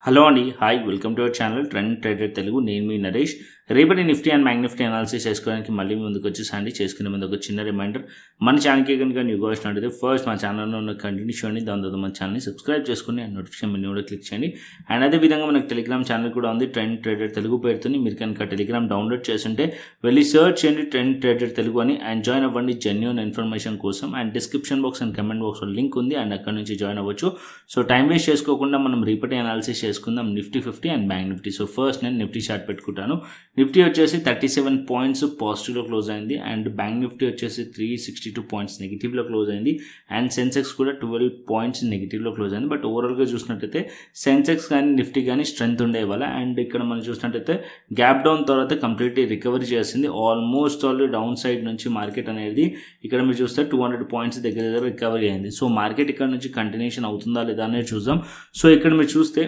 Hello అండి, hi, welcome to our channel trend trader Telugu. నేను మీ నరేష్. రేపటి Nifty and bank Nifty analysis చేసుకోవడానికి మళ్ళీ ముందుకు వచ్చేసండి. చేసుకునే ముందు ఒక చిన్న రిమైండర్, మన ఛానల్కి కనుక న్యూగా వచ్చినట్టయితే ఫస్ట్ మా ఛానల్లో ఉన్న కంటిన్యూ చేయండి, దాని తర్వాత మన ఛానల్ని సబ్స్క్రైబ్ చేసుకుని అండ్ నోటిఫికేషన్ మెనూ కూడా క్లిక్ చేయండి. అండ్ అదేవిధంగా మనకు టెలిగ్రామ్ ఛానల్ కూడా ఉంది, ట్రెండ్ ట్రేడర్ తెలుగు పేరుతో. మీరు కనుక టెలిగ్రామ్ డౌన్లోడ్ చేస్తుంటే వెళ్ళి సర్చ్ చేయండి ట్రెండ్ ట్రేడర్ తెలుగు అని, అండ్ జాయిన్ అవ్వండి జెన్యూన్ ఇన్ఫర్మేషన్ కోసం. And description box and comment బాక్స్లో లింక్ ఉంది, అండ్ అక్కడ నుంచి జాయిన్ అవ్వచ్చు. సో టైం వేస్ట్ చేసుకోకుండా మనం రేపటి అనాలిసిస్ చేసుకుందాం Nifty 50 and bank Nifty. So first నేను నిఫ్టీ చార్ట్ పెట్టుకుంటాను. నిఫ్టీ వచ్చేసి 37 పాయింట్స్ పాజిటివ్లో క్లోజ్ అయింది, అండ్ బ్యాంక్ నిఫ్టీ వచ్చేసి 362 పాయింట్స్ నెగిటివ్లో క్లోజ్ అయింది, అండ్ సెన్సెక్స్ కూడా 12 పాయింట్స్ నెగిటివ్లో క్లోజ్ అయింది. బట్ ఓవరాల్గా చూసినట్టయితే సెన్సెక్స్ కానీ నిఫ్టీ కానీ స్ట్రెంత్ ఉండే వాళ్ళ. అండ్ ఇక్కడ మనం చూసినట్టయితే గ్యాప్ డౌన్ తర్వాత కంప్లీట్లీ రికవరీ చేసింది. ఆల్మోస్ట్ ఆల్ డౌన్ సైడ్ నుంచి మార్కెట్ అనేది ఇక్కడ మీరు చూస్తే 200 పాయింట్స్ దగ్గర రికవరీ అయింది. సో మార్కెట్ ఇక్కడ నుంచి కంటిన్యూషన్ అవుతుందా లేదా అనేది చూద్దాం. సో ఇక్కడ మీరు చూస్తే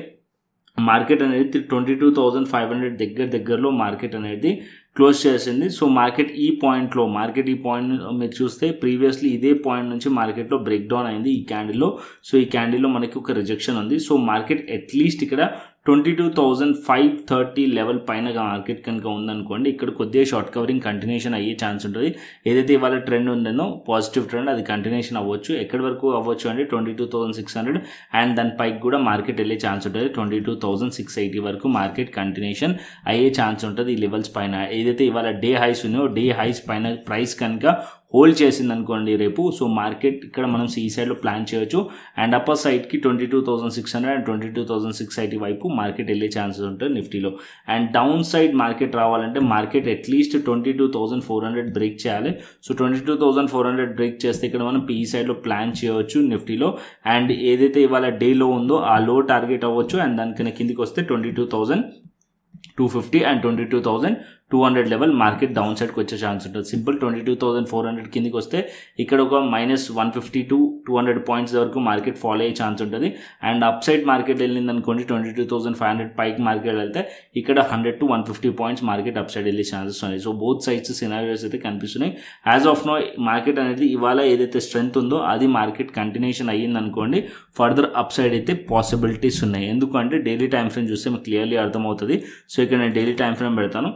మార్కెట్ అనేది 22,500 దగ్గరలో మార్కెట్ అనేది క్లోజ్ చేసింది. సో మార్కెట్ ఈ పాయింట్ మీరు చూస్తే ప్రీవియస్లీ ఇదే పాయింట్ నుంచి మార్కెట్లో బ్రేక్ డౌన్ అయింది ఈ క్యాండిల్లో. సో ఈ క్యాండిల్లో మనకి ఒక రిజెక్షన్ ఉంది. సో మార్కెట్ అట్లీస్ట్ ఇక్కడ 22,530 లెవెల్ పైన మార్కెట్ కనుక ఉందనుకోండి, ఇక్కడ కొద్దిగా షార్ట్ కవరింగ్ కంటిన్యూషన్ అయ్యే ఛాన్స్ ఉంటుంది. ఏదైతే ఇవాళ ట్రెండ్ ఉందో పాజిటివ్ ట్రెండ్ అది కంటిన్యూషన్ అవ్వచ్చు. ఎక్కడి వరకు అవ్వచ్చు అంటే 22,600 అండ్ దాని పైకి కూడా మార్కెట్ వెళ్ళే ఛాన్స్ ఉంటుంది. 22,680 వరకు మార్కెట్ కంటిన్యూషన్ అయ్యే ఛాన్స్ ఉంటుంది ఈ లెవెల్స్ పైన. ఏదైతే ఇవాళ డే హైస్ ఉన్నాయో డే హైస్ పైన ప్రైస్ కనుక హోల్డ్ చేసింది అనుకోండి రేపు, సో మార్కెట్ ఇక్కడ మనం ఈ సైడ్లో ప్లాన్ చేయొచ్చు. అండ్ అప్పర్ సైడ్కి 22,600 అండ్ 22,680 వైపు మార్కెట్ వెళ్ళే ఛాన్సెస్ ఉంటుంది నిఫ్టీలో. అండ్ డౌన్ సైడ్ మార్కెట్ రావాలంటే మార్కెట్ అట్లీస్ట్ 22,400 బ్రేక్ చేయాలి. సో 22,400 బ్రేక్ చేస్తే ఇక్కడ మనం పీ సైడ్లో ప్లాన్ చేయవచ్చు నిఫ్టీలో. అండ్ ఏదైతే ఇవాళ డేలో ఉందో ఆ లో టార్గెట్ అవ్వచ్చు. అండ్ దానికన్నా కిందికి వస్తే 22,250 అండ్ 22,200 లెవెల్ మార్కెట్ డౌన్ సైడ్కి వచ్చే ఛాన్స్ ఉంటుంది. సింపుల్ 22,400 కిందికి వస్తే ఇక్కడ ఒక -150 to 200 పాయింట్స్ వరకు మార్కెట్ ఫాలో అయ్యే ఛాన్స్ ఉంటుంది. అండ్ అప్ సైడ్ మార్కెట్ వెళ్ళింది అనుకోండి 22,500 పైకి మార్కెట్ వెళ్తే ఇక్కడ 100 to 150 points market up side వెళ్ళే ఛాన్సెస్ ఉన్నాయి. సో బోత్ సైడ్స్ సినారియోస్ అయితే కనిపిస్తున్నాయి. యాజ్ ఆఫ్ నో మార్కెట్ అనేది ఇవాళ ఏదైతే స్ట్రెంత్ ఉందో అది మార్కెట్ కంటిన్యూషన్ అయ్యింది అనుకోండి, ఫర్దర్ అప్ సైడ్ అయితే పాసిబిలిటీస్ ఉన్నాయి. ఎందుకంటే డైలీ టైం ఫ్రేమ్ చూస్తే మీకు క్లియర్లీ అర్థమవుతుంది. సో ఇక్కడ నేను డైలీ టైం ఫ్రేమ్ పెడతాను.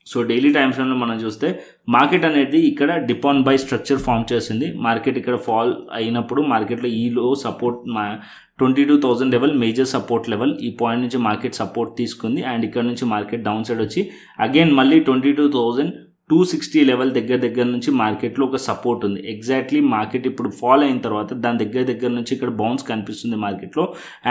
సో డైలీ టైం ఫ్రేమ్లో మనం చూస్తే మార్కెట్ అనేది ఇక్కడ dip on buy structure form చేసింది. మార్కెట్ ఇక్కడ ఫాల్ అయినప్పుడు మార్కెట్లో ఈ low support 22,000 level major support level, ఈ పాయింట్ నుంచి మార్కెట్ సపోర్ట్ తీసుకుంది. అండ్ ఇక్కడ నుంచి మార్కెట్ డౌన్ సైడ్ వచ్చి అగైన్ మళ్ళీ 22,260 లెవెల్ దగ్గర నుంచి మార్కెట్లో ఒక సపోర్ట్ ఉంది. ఎగ్జాక్ట్లీ మార్కెట్ ఇప్పుడు ఫాల్ అయిన తర్వాత దాని దగ్గర నుంచి ఇక్కడ బౌన్స్ కనిపిస్తుంది మార్కెట్లో.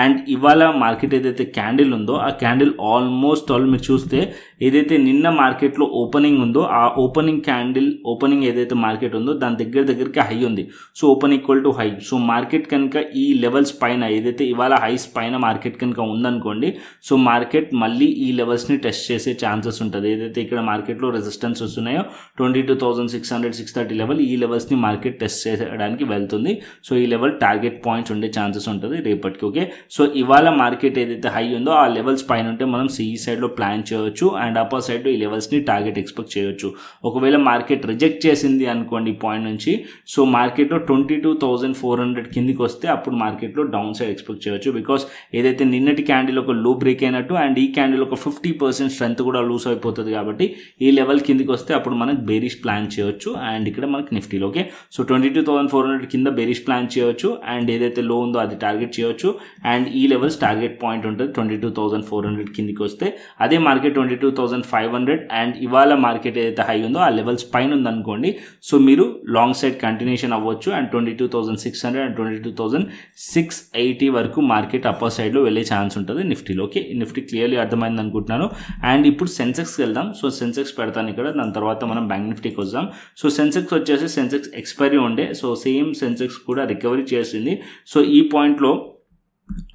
అండ్ ఇవాళ మార్కెట్ ఏదైతే క్యాండిల్ ఉందో ఆ క్యాండిల్ ఆల్మోస్ట్ ఆల్ మీరు చూస్తే ఏదైతే నిన్న మార్కెట్లో ఓపెనింగ్ ఉందో ఆ ఓపెనింగ్ ఏదైతే మార్కెట్ ఉందో దాని దగ్గరికి హై ఉంది. So open equal to high. So market కనుక ఈ లెవెల్స్ పైన ఏదైతే ఇవాళ హైస్ పైన మార్కెట్ కనుక ఉందనుకోండి, సో మార్కెట్ మళ్ళీ ఈ లెవెల్స్ని టెస్ట్ చేసే ఛాన్సెస్ ఉంటుంది. ఏదైతే ఇక్కడ మార్కెట్లో రెసిస్టెన్స్ వస్తున్నాయో 22,600, 630 లెవెల్, ఈ లెవెల్స్ని మార్కెట్ టెస్ట్ చేయడానికి వెళ్తుంది. సో ఈ లెవెల్ టార్గెట్ పాయింట్స్ ఉండే ఛాన్సెస్ ఉంటుంది రేపటికి. ఓకే, సో ఇవాళ మార్కెట్ ఏదైతే హై ఉందో ఆ లెవెల్స్ పైన ఉంటే మనం సిఈ సైడ్లో ప్లాన్ చేయొచ్చు. అండ్ అప్పర్ సైడ్ ఈ లెవెల్స్ని టార్గెట్ ఎక్స్పెక్ట్ చేయొచ్చు. ఒకవేళ మార్కెట్ రిజెక్ట్ చేసింది అనుకోండి ఈ పాయింట్ నుంచి, సో మార్కెట్లో 22,400 కిందికి వస్తే అప్పుడు మార్కెట్లో డౌన్ సైడ్ ఎక్స్పెక్ట్ చేయొచ్చు. బికాస్ ఏదైతే నిన్నటి క్యాండిల్ ఒక లో బ్రేక్ అయినట్టు అండ్ ఈ క్యాండిల్ ఒక 50% స్ట్రెంత్ కూడా లూస్ అయిపోతుంది. కాబట్టి ఈ లెవెల్ కిందికి వస్తే అప్పుడు మనకు బేరిష్ ప్లాన్ చేయొచ్చు. అండ్ ఇక్కడ మనకి నిఫ్టీలో ఓకే, సో 22,400 కింద బేరిష్ ప్లాన్ చేయొచ్చు. అండ్ ఏదైతే లో ఉందో అది టార్గెట్ చేయొచ్చు. అండ్ ఈ లెవెల్స్ టార్గెట్ పాయింట్ ఉంటుంది 22,400 కిందికి వస్తే. అదే మార్కెట్ 22,500 అండ్ ఇవాళ మార్కెట్ ఏదైతే హై ఉందో ఆ లెవెల్స్ పైన ఉందనుకోండి, సో మీరు లాంగ్ సైడ్ కంటిన్యూషన్ అవ్వచ్చు. అండ్ 22,600 అండ్ 22,680 వరకు మార్కెట్ అప్పర్ సైడ్లో వెళ్ళే ఛాన్స్ ఉంటుంది నిఫ్టీలో. ఓకే, నిఫ్టీ క్లియర్లీ అర్థమైంది అనుకుంటున్నాను. అండ్ ఇప్పుడు సెన్సెక్స్కి వెళ్దాం. సో సెన్సెక్స్ పెడతాను ఇక్కడ, దాని తర్వాత మనం బ్యాంక్ నిఫ్టీకి వద్దాం. సో సెన్సెక్స్ వచ్చేసి సెన్సెక్స్ ఎక్స్పైరీ ఉండే, సో సేమ్ సెన్సెక్స్ కూడా రికవరీ చేసింది. సో ఈ పాయింట్లో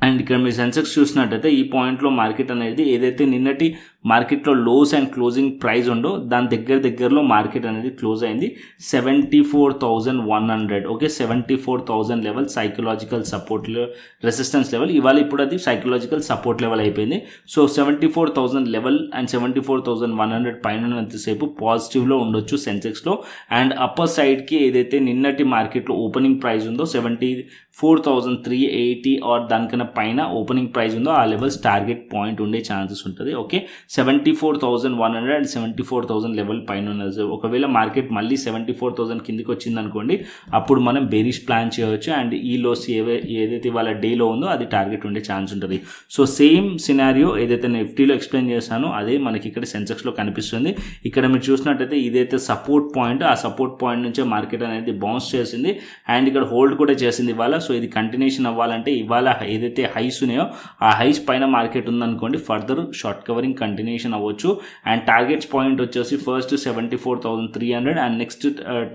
అండ్ ఇక్కడ మీరు సెన్సెక్స్ చూసినట్టయితే ఈ పాయింట్లో మార్కెట్ అనేది ఏదైతే నిన్నటి మార్కెట్లో లోస్ అండ్ క్లోజింగ్ ప్రైస్ ఉండో దాని దగ్గరలో మార్కెట్ అనేది క్లోజ్ అయింది 74,100. Okay, 74,000 level psychological support resistance level. ఇవాళ ఇప్పుడు అది సైకలాజికల్ సపోర్ట్ లెవెల్ అయిపోయింది. సో 74,000 లెవెల్ అండ్ 74,100 పైన ఎంతసేపు పాజిటివ్లో ఉండొచ్చు సెన్సెక్స్లో. అండ్ అప్పర్ సైడ్కి ఏదైతే నిన్నటి మార్కెట్లో ఓపెనింగ్ ప్రైస్ ఉందో 74,380 ఆర్ దానికన్నా పైన ఓపెనింగ్ ప్రైస్ ఉందో ఆ లెవెల్స్ టార్గెట్ పాయింట్ ఉండే ఛాన్సెస్ ఉంటుంది. ఓకే, 74,100 అండ్ 74,000 లెవెల్ పైన ఉన్నది. ఒకవేళ మార్కెట్ మళ్ళీ 74,000 కిందికి వచ్చింది అనుకోండి, అప్పుడు మనం బేరిష్ ప్లాన్ చేయవచ్చు. అండ్ ఈ లోస్ ఏదైతే వాళ్ళ డేలో ఉందో అది టార్గెట్ ఉండే ఛాన్స్ ఉంటుంది. సో సేమ్ సినారియో ఏదైతే నిఫ్టీలో ఎక్స్ప్లెయిన్ చేశానో అదే మనకి ఇక్కడ సెన్సెక్స్లో కనిపిస్తుంది. ఇక్కడ మీరు చూసినట్టయితే ఇదైతే సపోర్ట్ పాయింట్, ఆ సపోర్ట్ పాయింట్ నుంచే మార్కెట్ అనేది బౌన్స్ చేసింది అండ్ ఇక్కడ హోల్డ్ కూడా చేసింది ఇవాళ. సో ఇది కంటిన్యూషన్ అవ్వాలంటే ఇవాళ ఏదైతే హైస్ ఉన్నాయో ఆ హైస్ పైన మార్కెట్ ఉందనుకోండి, ఫర్దర్ షార్ట్ కవరింగ్ కంటిన్యూషన్ అవ్వచ్చు. అండ్ టార్గెట్స్ పాయింట్ వచ్చేసి first 74,300 and next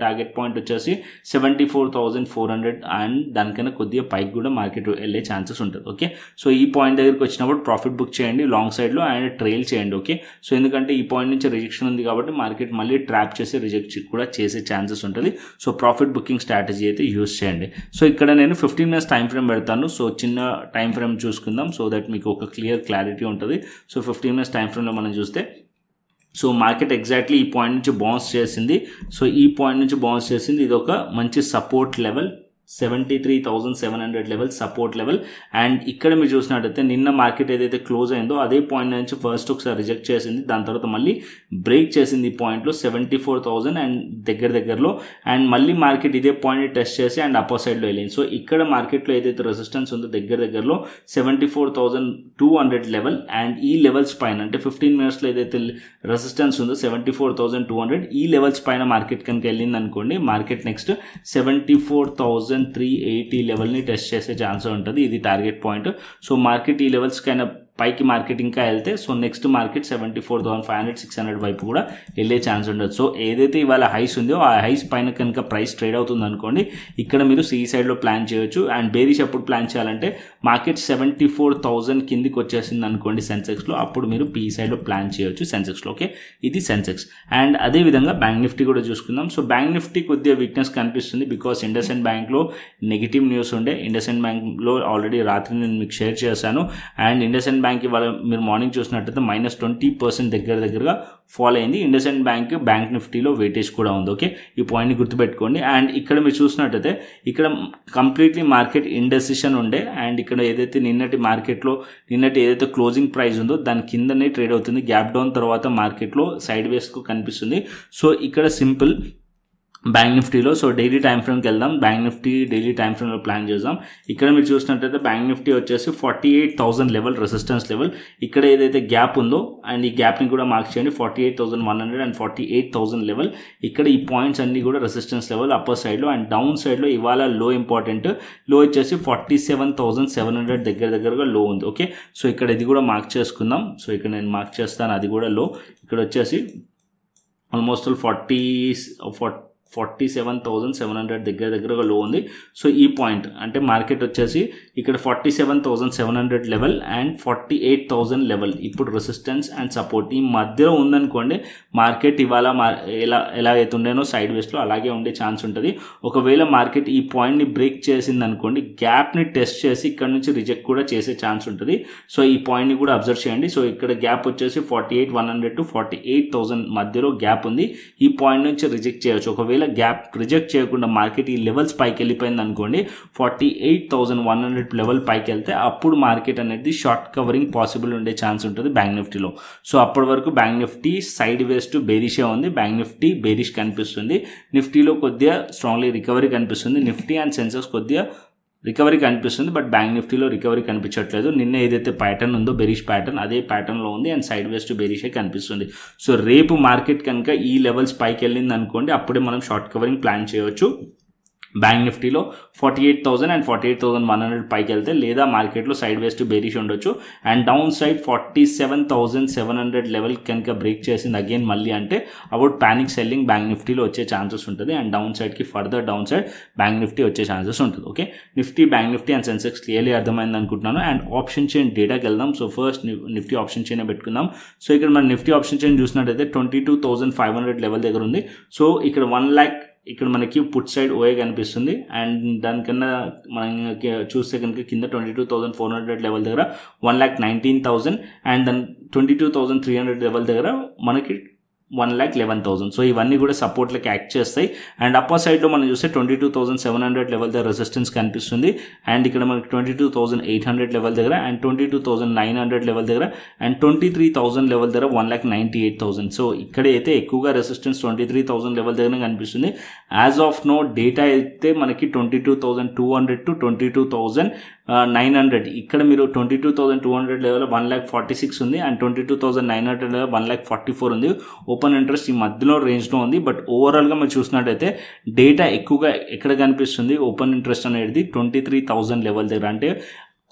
target point వచ్చేసి 74,400 అండ్ దానికన్నా కొద్దిగా పైకి కూడా మార్కెట్ వెళ్ళే ఛాన్సెస్ ఉంటుంది. ఓకే, సో ఈ పాయింట్ దగ్గరికి వచ్చినప్పుడు ప్రాఫిట్ బుక్ చేయండి లాంగ్ సైడ్లో అండ్ ట్రైల్ చేయండి. ఓకే, సో ఎందుకంటే ఈ పాయింట్ నుంచి రిజెక్షన్ ఉంది కాబట్టి మార్కెట్ మళ్ళీ ట్రాప్ చేసి రిజెక్ట్ కూడా చేసే ఛాన్సెస్ ఉంటుంది. సో ప్రాఫిట్ బుకింగ్ స్ట్రాటజీ అయితే యూస్ చేయండి. సో ఇక్కడ నేను 15 minutes టైం ఫ్రేమ్ పెడతాను. సో చిన్న టైం ఫ్రేమ్ చూసుకుందాం సో దట్ మీకు ఒక క్లారిటీ ఉంటుంది. సో 15 minutes టైం ఫ్రేమ్లో మనం చూస్తే సో మార్కెట్ ఎగ్జాక్ట్లీ ఈ పాయింట్ నుంచి బౌన్స్ చేసింది. సో ఈ పాయింట్ నుంచి బౌన్స్ చేసింది, ఇది ఒక మంచి support level 73,700 level support level. And ఇక్కడ మీరు చూసినట్టయితే నిన్న మార్కెట్ ఏదైతే క్లోజ్ అయిందో అదే పాయింట్ నుంచి ఫస్ట్ ఒకసారి రిజెక్ట్ చేసింది, దాని తర్వాత మళ్ళీ బ్రేక్ చేసింది ఈ పాయింట్లో 74,000 అండ్ దగ్గరలో. అండ్ మళ్ళీ మార్కెట్ ఇదే పాయింట్ టెస్ట్ చేసి అండ్ అప్పర్ సైడ్లో వెళ్ళింది. సో ఇక్కడ మార్కెట్లో ఏదైతే రెసిస్టెన్స్ ఉందో దగ్గరలో 74,200 లెవెల్ అండ్ ఈ లెవెల్స్ పైన అంటే 15 minutesలో ఏదైతే రెసిస్టెన్స్ ఉందో 74,200 ఈ లెవెల్స్ పైన మార్కెట్ కనుక వెళ్ళింది అనుకోండి, మార్కెట్ నెక్స్ట్ 74,380 లెవెల్ని టెస్ట్ చేసే ఛాన్స్ ఉంటుంది. ఇది టార్గెట్ పాయింట్. సో మార్కెట్ ఈ లెవెల్స్ కైనా పైకి మార్కెట్ ఇంకా వెళ్తే సో నెక్స్ట్ మార్కెట్ 74,500 600 వైపు కూడా వెళ్ళే ఛాన్స్ ఉండదు. సో ఏదైతే ఇవాళ హైస్ ఉందో ఆ హైస్ పైన కనుక ప్రైస్ ట్రేడ్ అవుతుంది అనుకోండి, ఇక్కడ మీరు సి సైడ్లో ప్లాన్ చేయొచ్చు. అండ్ బేరిష్ ఎప్పుడు ప్లాన్ చేయాలంటే మార్కెట్ 74,000 కిందికి వచ్చేసింది అనుకోండి సెన్సెక్స్లో, అప్పుడు మీరు పి సైడ్లో ప్లాన్ చేయొచ్చు సెన్సెక్స్లో. ఓకే, ఇది సెన్సెక్స్. అండ్ అదేవిధంగా బ్యాంక్ నిఫ్టీ కూడా చూసుకుందాం. సో బ్యాంక్ నిఫ్టీ కొద్దిగా వీక్నెస్ కనిపిస్తుంది బికాస్ ఇండస్ఇండ్ బ్యాంక్లో నెగిటివ్ న్యూస్ ఉండే. ఇండస్ఇండ్ బ్యాంక్లో ఆల్రెడీ రాత్రి నేను మీకు షేర్ చేశాను. అండ్ ఇండస్ఇండ్ బ్యాంక్ ఇవాళ మీరు మార్నింగ్ చూసినట్టయితే -20% దగ్గరగా ఫాలో అయింది. ఇండస్ఇండ్ బ్యాంక్ నిఫ్టీలో వెయిటేజ్ కూడా ఉంది. ఓకే, ఈ పాయింట్ని గుర్తుపెట్టుకోండి. అండ్ ఇక్కడ మీరు చూసినట్టయితే ఇక్కడ కంప్లీట్లీ మార్కెట్ ఇండెసిషన్ ఉండే. అండ్ ఇక్కడ ఏదైతే నిన్నటి ఏదైతే క్లోజింగ్ ప్రైస్ ఉందో దాని కిందనే ట్రేడ్ అవుతుంది. గ్యాప్ డౌన్ తర్వాత మార్కెట్లో సైడ్ వేస్కు కనిపిస్తుంది. సో ఇక్కడ సింపుల్ బ్యాంక్ నిఫ్టీలో సో డైలీ టైం ఫ్రేమ్కి వెళ్దాం. బ్యాంక్ నిఫ్టీ డైలీ టైం ఫ్రేమ్లో ప్లాన్ చేద్దాం. ఇక్కడ మీరు చూసినట్టయితే బ్యాంక్ నిఫ్టీ వచ్చేసి 48,000 లెవెల్ రెసిస్టెన్స్ లెవెల్. ఇక్కడ ఏదైతే గ్యాప్ ఉందో అండ్ ఈ గ్యాప్ని కూడా మార్క్ చేయండి 48,100 అండ్ 48,000 లెవెల్. ఇక్కడ ఈ పాయింట్స్ అన్నీ కూడా రెసిస్టెన్స్ లెవెల్ అప్పర్ సైడ్లో. అండ్ డౌన్ సైడ్లో ఇవాళ లో ఇంపార్టెంట్ లో వచ్చేసి 47,700 దగ్గరగా లో ఉంది. ఓకే, సో ఇక్కడ ఇది కూడా మార్క్ చేసుకుందాం. సో ఇక్కడ నేను మార్క్ చేస్తాను, అది కూడా లో. ఇక్కడ వచ్చేసి ఆల్మోస్ట్ 47,700 దగ్గరగా లో ఉంది. సో ఈ పాయింట్ అంటే మార్కెట్ వచ్చేసి ఇక్కడ 47,700 లెవెల్ అండ్ 48,000 లెవెల్ ఇప్పుడు రెసిస్టెన్స్ అండ్ సపోర్ట్ ఈ మధ్యలో ఉందనుకోండి, మార్కెట్ ఇవాళ ఎలా అయితే ఉండేనో సైడ్ వేస్లో అలాగే ఉండే ఛాన్స్ ఉంటుంది. ఒకవేళ మార్కెట్ ఈ పాయింట్ని బ్రేక్ చేసింది అనుకోండి, గ్యాప్ని టెస్ట్ చేసి ఇక్కడ నుంచి రిజెక్ట్ కూడా చేసే ఛాన్స్ ఉంటుంది. సో ఈ పాయింట్ని కూడా అబ్జర్వ్ చేయండి. సో ఇక్కడ గ్యాప్ వచ్చేసి 48,100 to 48,000 మధ్యలో గ్యాప్ ఉంది. ఈ పాయింట్ నుంచి రిజెక్ట్ చేయవచ్చు. ఒకవేళ గ్యాప్ రిజెక్ట్ చేయకుండా మార్కెట్ ఈ లెవెల్స్ పైకి వెళ్ళిపోయింది అనుకోండి, 48,100 లెవెల్ పైకి వెళ్తే అప్పుడు మార్కెట్ అనేది షార్ట్ కవరింగ్ పాసిబుల్ ఉండే ఛాన్స్ ఉంటుంది బ్యాంక్ నిఫ్టీలో. సో అప్పటి వరకు bank Nifty sideways to బేరిషే ఉంది. బ్యాంక్ నిఫ్టీ బేరిష్ కనిపిస్తుంది. నిఫ్టీలో కొద్దిగా స్ట్రాంగ్లీ రికవరీ కనిపిస్తుంది. నిఫ్టీ అండ్ సెన్సెక్స్ కొద్దిగా రికవరీ కనిపిస్తుంది, బట్ బ్యాంక్ నిఫ్టీలో రికవరీ కనిపించట్లేదు. నిన్న ఏదైతే ప్యాటర్న్ ఉందో బెరిష్ ప్యాటర్న్ అదే ప్యాటర్న్లో ఉంది అండ్ సైడ్ వేస్ టు బెరిషే కనిపిస్తుంది. సో రేపు మార్కెట్ కనుక ఈ లెవెల్స్ పైకి వెళ్ళింది అనుకోండి, అప్పుడే మనం షార్ట్ కవరింగ్ ప్లాన్ చేయవచ్చు. బ్యాంక్ నిఫ్టీలో 48,000 అండ్ 48,100 పైకి వెళ్తే, లేదా మార్కెట్లో సైడ్ వేస్ టు బేరిష్ ఉండొచ్చు. అండ్ డౌన్ సైడ్ 47,700 లెవెల్ కనుక బ్రేక్ చేసింది అగైన్ మళ్ళీ అంటే అబౌట్ ప్యానిక్ సెల్లింగ్ బ్యాంక్ నిఫ్టీలో వచ్చే ఛాన్సెస్ ఉంటుంది. అండ్ డౌన్ సైడ్కి further down side bank Nifty వచ్చే ఛాన్సెస్ ఉంటుంది. Okay, Nifty bank Nifty and Sensex clearly అర్థమైంది అనుకుంటున్నాను. అండ్ ఆప్షన్ చైన్ డేటాకి వెళ్దాం. So first Nifty option chain పెట్టుకుందాం. సో ఇక్కడ మన నిఫ్టీ ఆప్షన్ చైన్ చూసినట్టయితే 22,500 లెవెల్ దగ్గర ఉంది. సో ఇక్కడ 1 lakh ఇక్కడ మనకి పుట్ సైడ్ ఓఏ కనిపిస్తుంది. అండ్ దానికన్నా మనం చూస్తే కనుక కింద 22,400 లెవెల్ దగ్గర 1,19,000 అండ్ దాని 22,300 లెవెల్ దగ్గర మనకి 1,11,000. సో ఇవన్నీ కూడా సపోర్ట్లకి యాక్ట్ చేస్తాయి. అండ్ అప్పర్ సైడ్లో మనం చూస్తే 22,700 లెవెల్ దగ్గర రెసిస్టెన్స్ కనిపిస్తుంది. అండ్ ఇక్కడ మనకి 22,800 లెవెల్ దగ్గర అండ్ 22,900 లెవెల్ దగ్గర అండ్ 23,000 లెవెల్ దగ్గర 1,98,000. సో ఇక్కడ అయితే ఎక్కువగా రెసిస్టెన్స్ 23,000 లెవెల్ దగ్గర కనిపిస్తుంది. యాజ్ ఆఫ్ నో డేటా అయితే మనకి 22,200 to 22,900. ఇక్కడ మీరు 22,200 లెవెల్ 1,46,000 ఉంది అండ్ 22,900 లెవెల్ 1,44,000 ఉంది. ఓపెన్ ఇంట్రెస్ట్ ఈ మధ్యలో రేంజ్లో ఉంది. బట్ ఓవరాల్గా మీరు చూసినట్టయితే డేటా ఎక్కువగా ఎక్కడ కనిపిస్తుంది, ఓపెన్ ఇంట్రెస్ట్ అనేది 23,000 లెవెల్ దగ్గర. అంటే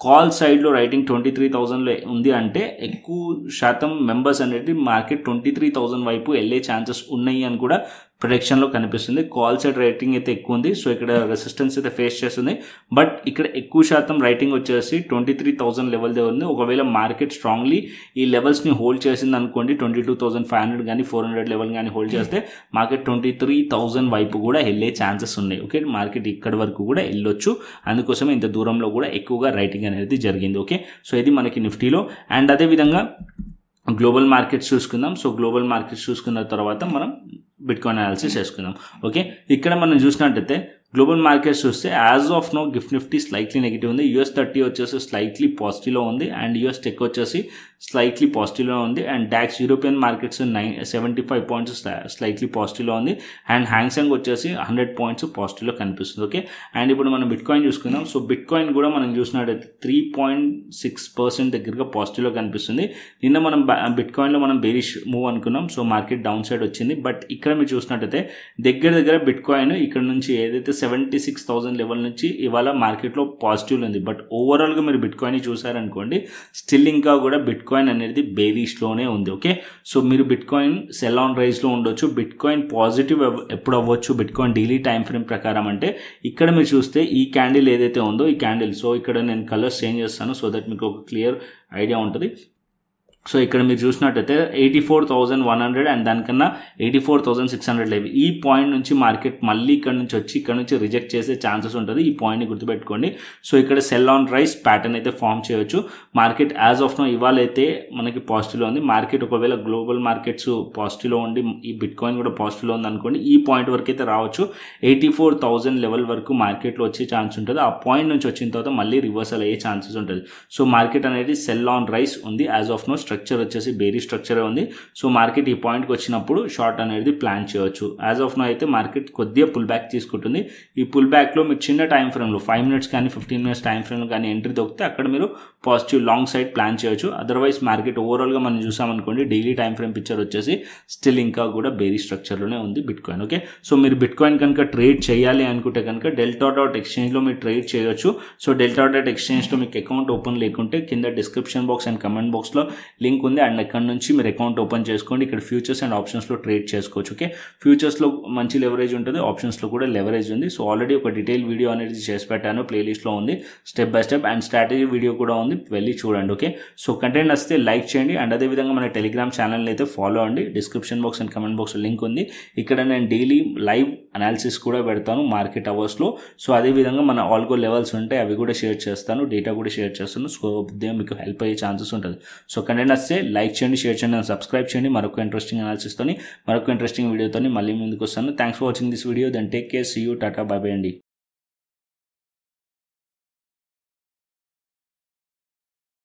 కాల్ సైడ్లో రైటింగ్ 23,000లో ఉంది అంటే ఎక్కువ శాతం మెంబర్స్ అనేది మార్కెట్ 23,000 వైపు వెళ్ళే ఛాన్సెస్ ఉన్నాయి అని కూడా ప్రొడక్షన్లో కనిపిస్తుంది. కాల్ సైడ్ రైటింగ్ అయితే ఎక్కువ ఉంది. సో ఇక్కడ రెసిస్టెన్స్ అయితే ఫేస్ చేస్తుంది. బట్ ఇక్కడ ఎక్కువ శాతం రైటింగ్ వచ్చేసి 23,000 లెవెల్ దగ్గర ఉంది. ఒకవేళ మార్కెట్ స్ట్రాంగ్లీ ఈ లెవెల్స్ని హోల్డ్ చేసింది అనుకోండి, 22,500 కానీ 400 లెవెల్ కానీ హోల్డ్ చేస్తే మార్కెట్ 23,000 వైపు కూడా వెళ్ళే ఛాన్సెస్ ఉన్నాయి. ఓకే, మార్కెట్ ఇక్కడ వరకు కూడా వెళ్ళొచ్చు. అందుకోసమే ఇంత దూరంలో కూడా ఎక్కువగా రైటింగ్ అనేది జరిగింది. ఓకే, సో ఇది మనకి నిఫ్టీలో. అండ్ అదేవిధంగా గ్లోబల్ మార్కెట్స్ చూసుకుందాం. సో గ్లోబల్ మార్కెట్స్ చూసుకున్న తర్వాత మనం బిట్కాయిన్ అనాలిసిస్ చేసుకుందాం. ఓకే, ఇక్కడ మనం చూసినట్టయితే గ్లోబల్ మార్కెట్స్ చూస్తే as of now Gift Nifty slightly negative ఉంది. US30 వచ్చేసి స్లైట్లీ పాజిటివ్లో ఉంది అండ్ US టెక్ వచ్చేసి స్లైట్లీ పాజిటివ్లో ఉంది. And DAX European markets 75 points slightly పాజిటివ్లో ఉంది. అండ్ హ్యాంగ్సెంగ్ వచ్చేసి 100 పాయింట్స్ పాజిటివ్లో కనిపిస్తుంది. ఓకే, అండ్ ఇప్పుడు మనం బిట్కాయిన్ చూసుకుందాం. సో బిట్కాయిన్ కూడా మనం చూసినట్టయితే 3.6% దగ్గరగా పాజిటివ్లో కనిపిస్తుంది. నిన్న మనం బిట్కాయిన్లో మనం బేరిష్ మూవ్ అనుకున్నాం. సో మార్కెట్ డౌన్ సైడ్ వచ్చింది. బట్ ఇక్కడ మీరు చూసినట్టయితే దగ్గర బిట్కాయిన్ ఇక్కడ నుంచి ఏదైతే 76,000 లెవెల్ నుంచి ఇవాళ మార్కెట్లో పాజిటివ్ ఉంది. బట్ ఓవరాల్గా మీరు బిట్కాయిన్ చూసారనుకోండి, స్టిల్ ఇంకా కూడా బిట్కాయిన్ అనేది బేరిష్లోనే ఉంది. ఓకే, సో మీరు బిట్కాయిన్ సెల్ ఆన్ రైజ్లో ఉండొచ్చు. బిట్కాయిన్ పాజిటివ్ ఎప్పుడు అవ్వచ్చు బిట్కాయిన్ డైలీ టైం ఫ్రేమ్ ప్రకారం అంటే ఇక్కడ మీరు చూస్తే ఈ క్యాండిల్ ఏదైతే ఉందో ఈ క్యాండిల్, సో ఇక్కడ నేను కలర్స్ చేంజ్ చేస్తాను సో దట్ మీకు ఒక క్లియర్ ఐడియా ఉంటుంది. సో ఇక్కడ మీరు చూసినట్టయితే 84,100 అండ్ దానికన్నా 84,600 లేవు. ఈ పాయింట్ నుంచి మార్కెట్ మళ్ళీ ఇక్కడ నుంచి రిజెక్ట్ చేసే ఛాన్సెస్ ఉంటుంది. ఈ పాయింట్ని గుర్తుపెట్టుకోండి. సో ఇక్కడ సెల్ ఆన్ రైస్ ప్యాటర్న్ అయితే ఫామ్ చేయొచ్చు. మార్కెట్ యాజ్ ఆఫ్ నో ఇవాళ అయితే మనకి పాజిటివ్లో ఉంది. మార్కెట్ ఒకవేళ గ్లోబల్ మార్కెట్స్ పాజిటివ్లో ఉండి ఈ బిట్కాయిన్ కూడా పాజిటివ్లో ఉంది అనుకోండి, ఈ పాయింట్ వరకు అయితే రావచ్చు. 84,000 లెవెల్ వరకు మార్కెట్లో వచ్చే ఛాన్స్ ఉంటుంది. ఆ పాయింట్ నుంచి వచ్చిన తర్వాత మళ్ళీ రివర్సల్ అయ్యే ఛాన్సెస్ ఉంటుంది. సో మార్కెట్ అనేది సెల్ ఆన్ రైస్ ఉంది. యాజ్ ఆఫ్ నో స్ట్రక్చర్ వచ్చేసి బేరీ స్ట్రక్చరే ఉంది. సో మార్కెట్ ఈ పాయింట్కి వచ్చినప్పుడు షార్ట్ అనేది ప్లాన్ చేయొచ్చు. యాజ్ ఆఫ్ నో అయితే మార్కెట్ కొద్దిగా పుల్ బ్యాక్ తీసుకుంటుంది. ఈ పుల్ బ్యాక్లో మీరు చిన్న టైం ఫ్రేమ్లో 5 మినిట్స్ కానీ 15 మినిట్స్ టైం ఫ్రేమ్లో కానీ ఎంట్రీ దొరికితే అక్కడ మీరు పాజిటివ్ లాంగ్ సైడ్ ప్లాన్ చేయొచ్చు. అదర్వైజ్ మార్కెట్ ఓవరాల్గా మనం చూసామనుకోండి, డైలీ టైం ఫ్రేమ్ పిక్చర్ వచ్చేసి స్టిల్ ఇంకా కూడా బేరీ స్ట్రక్చర్లోనే ఉంది బిట్కాయిన్. ఓకే, సో మీరు బిట్కాయిన్ కనుక ట్రేడ్ చేయాలి అనుకుంటే కనుక delta.exchangeలో మీరు ట్రేడ్ చేయొచ్చు. సో delta.exchangeలో మీకు అకౌంట్ ఓపెన్ లేకుంటే కింద డిస్క్రిప్షన్ బాక్స్ అండ్ కమెంట్ బాక్స్లో లింక్ ఉంది. అండ్ అక్కడ నుంచి మీరు అకౌంట్ ఓపెన్ చేసుకోండి. ఇక్కడ ఫ్యూచర్స్ అండ్ ఆప్షన్స్లో ట్రేడ్ చేసుకోవచ్చు. ఓకే, ఫ్యూచర్స్లో మంచి లెవరేజ్ ఉంటుంది, ఆప్షన్స్లో కూడా లెవరేజ్ ఉంది. సో ఆల్రెడీ ఒక డీటెయిల్ వీడియో అనేది చేసి పెట్టాను, ప్లేలిస్ట్లో ఉంది step by step. And strategy video కూడా ఉంది, వెళ్ళి చూడండి. ఓకే, సో కంటెంట్ వస్తే లైక్ చేయండి. అండ్ అదేవిధంగా మన టెలిగ్రామ్ ఛానల్ని అయితే ఫాలో అండి. డిస్క్రిప్షన్ బాక్స్ అండ్ కమెంట్ బాక్స్లో లింక్ ఉంది. ఇక్కడ నేను డైలీ లైవ్ అనాలిసిస్ కూడా పెడతాను మార్కెట్ అవర్స్లో. సో అదేవిధంగా మన ఆల్గో లెవెల్స్ ఉంటాయి, అవి కూడా షేర్ చేస్తాను, డేటా కూడా షేర్ చేస్తాను. సో మీకు హెల్ప్ అయ్యే ఛాన్సెస్ ఉంటుంది. సో కంటెంట్ వస్తే లైక్ చేయండి, షేర్ చేయండి, సబ్స్క్రైబ్ చేయండి. మరొక ఇంట్రెస్టింగ్ అనాలిసిస్తోని మరొక ఇంట్రెస్టింగ్ వీడియోతో మళ్ళీ ముందుకు వస్తాను. Thanks for watching this video. Then take care, see you, tata, bye bye అండి.